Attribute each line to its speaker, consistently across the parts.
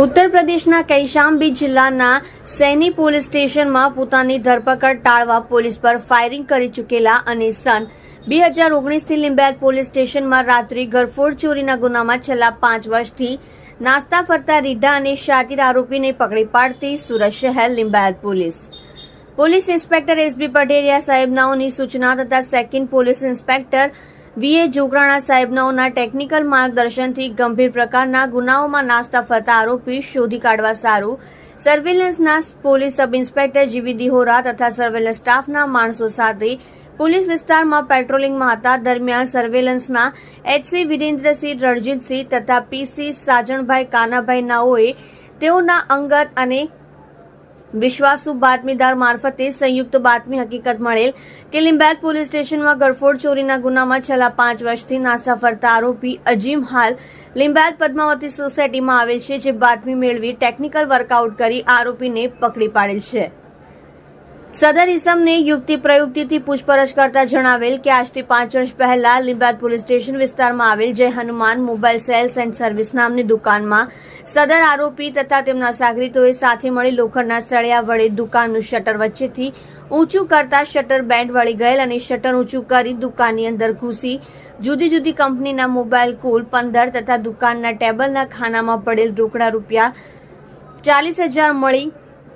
Speaker 1: ઉત્તર પ્રદેશના કૌશામ્બી જિલ્લાના સૈની પોલીસ સ્ટેશનમાં પોતાની ધરપકડ ટાળવા પોલીસ પર ફાયરિંગ કરી ચૂકેલા અને સન 2019થી લીંબાયત પોલીસ સ્ટેશનમાં રાત્રિ ઘરફોડ ચોરીના ગુનામાં છેલ્લા 5 વર્ષથી નાસ્તા ફરતા રીઢા અને શાતીર આરોપીને પકડી પાડતી સુરત શહેર Limbayat police inspector SB Pateriya સાહેબનાઓની સૂચના તથા second police inspector VA Jograna સાહેબનાઓના ટેકનિકલ માર્ગદર્શનથી ગંભીર પ્રકારના ગુનાઓમાં નાસ્તા ફરતા આરોપી શોધી કાઢવા સારું સર્વેલન્સના પોલીસ સબ ઇન્સ્પેક્ટર જીવી દિહોરા તથા સર્વેલન્સ સ્ટાફના માણસો સાથે પોલીસ વિસ્તારમાં પેટ્રોલિંગમાં હતા. દરમિયાન સર્વેલન્સના એચસી વિરેન્દ્રસિંહ રણજીતસિંહ તથા પીસી સાજણભાઈ કાનાભાઈ નાઓએ તેઓના અંગત અને વિશ્વાસુ બાતમીદાર મારફતે સંયુક્ત બાતમી હકીકત મળેલ કે લીંબાયત પોલીસ સ્ટેશનમાં ઘરફોડ ચોરીના ગુનામાં છેલ્લા 5 વર્ષથી નાસ્તા ફરતા આરોપી અજીમ હાલ લીંબાયત પદ્માવતી સોસાયટીમાં આવેલ છે, જે બાતમી મેળવી ટેકનિકલ વર્કઆઉટ કરી આરોપીને પકડી પાડેલ છે. સદર ઇસમને યુક્તિ પ્રયુક્તિથી પૂછપરછ કરતા જણાવેલ કે આજથી 5 વર્ષ પહેલા લીંબાયત પોલીસ સ્ટેશન વિસ્તારમાં આવેલ જય Hanuman mobile cells and service નામની દુકાનમાં સદર આરોપી તથા તેમના સાગરીતોએ સાથે મળી લોખંડના સળિયા વડે દુકાનનું શટર વચ્ચેથી ઊંચું કરતા શટર બેન્ડ વળી ગયેલ અને શટર ઊંચું કરી દુકાનની અંદર ઘૂસી જુદી જુદી કંપનીના મોબાઈલ કુલ 15 તથા દુકાનના ટેબલના ખાનામાં પડેલ રોકડા રૂપિયા 40,000 મળી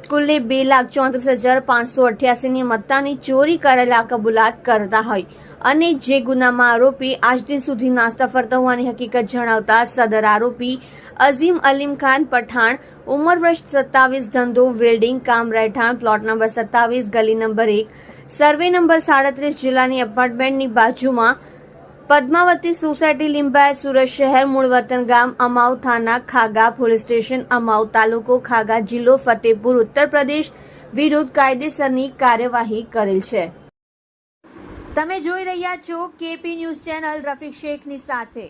Speaker 1: કુલ્લે 2,34,588 ની મત્તાની ચોરી કરેલા કબૂલાત કરતા હોય અને જે ગુનામાં આરોપી આજ દિન સુધી નાસ્તા ફરતા હોવાની હકીકત જણાવતા સદર આરોપી અઝીમ અલીમ ખાન પઠાણ ઉંમર વર્ષ 27 ધંધો વેલ્ડિંગ કામ રહેઠાણ પ્લોટ નંબર 27 ગલી નંબર 1 સર્વે નંબર 37 જિલ્લાની એપાર્ટમેન્ટની બાજુમાં પદ્માવતી સોસાયટી લીંબાયત સુરત શહેર મૂળ વતન ગામ અમાઉ થાના ખાગા પોલીસ સ્ટેશન અમાઉ તાલુકો ખાગા જિલ્લો ફતેપુર ઉત્તર પ્રદેશ વિરુદ્ધ કાયદેસરની કાર્યવાહી કરેલ છે. તમે જોઈ રહ્યા છો કેપી ન્યૂઝ ચેનલ રફીક શેખની સાથે.